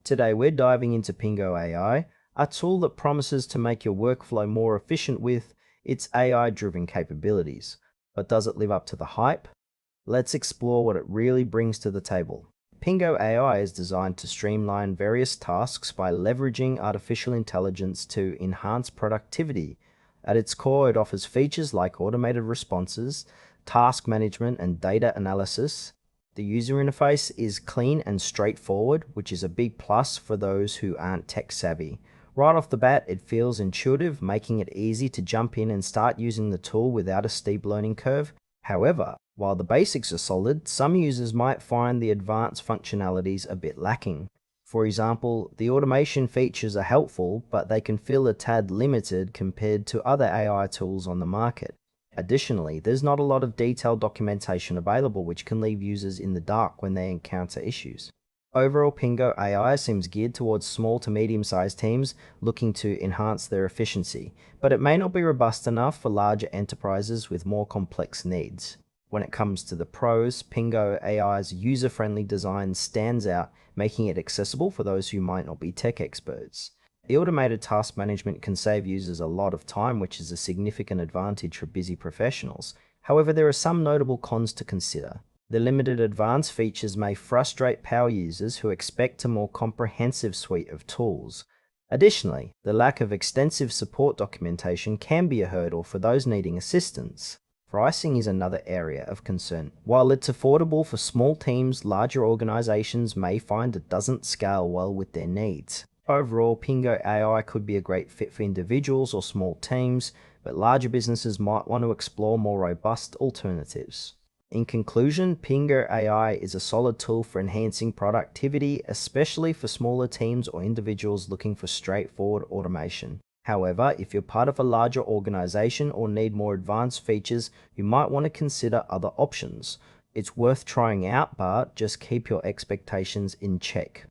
Today we're diving into Pingo AI, a tool that promises to make your workflow more efficient with its AI-driven capabilities. But does it live up to the hype? Let's explore what it really brings to the table. Pingo AI is designed to streamline various tasks by leveraging artificial intelligence to enhance productivity. At its core, it offers features like automated responses, task management, and data analysis. The user interface is clean and straightforward, which is a big plus for those who aren't tech savvy. Right off the bat, it feels intuitive, making it easy to jump in and start using the tool without a steep learning curve. However, while the basics are solid, some users might find the advanced functionalities a bit lacking. For example, the automation features are helpful, but they can feel a tad limited compared to other AI tools on the market. Additionally, there's not a lot of detailed documentation available, which can leave users in the dark when they encounter issues. Overall, Pingo AI seems geared towards small to medium-sized teams looking to enhance their efficiency, but it may not be robust enough for larger enterprises with more complex needs. When it comes to the pros, Pingo AI's user-friendly design stands out, making it accessible for those who might not be tech experts. The automated task management can save users a lot of time, which is a significant advantage for busy professionals. However, there are some notable cons to consider. The limited advanced features may frustrate power users who expect a more comprehensive suite of tools. Additionally, the lack of extensive support documentation can be a hurdle for those needing assistance. Pricing is another area of concern. While it's affordable for small teams, larger organizations may find it doesn't scale well with their needs. Overall, Pingo AI could be a great fit for individuals or small teams, but larger businesses might want to explore more robust alternatives. In conclusion, Pingo AI is a solid tool for enhancing productivity, especially for smaller teams or individuals looking for straightforward automation. However, if you're part of a larger organization or need more advanced features, you might want to consider other options. It's worth trying out, but just keep your expectations in check.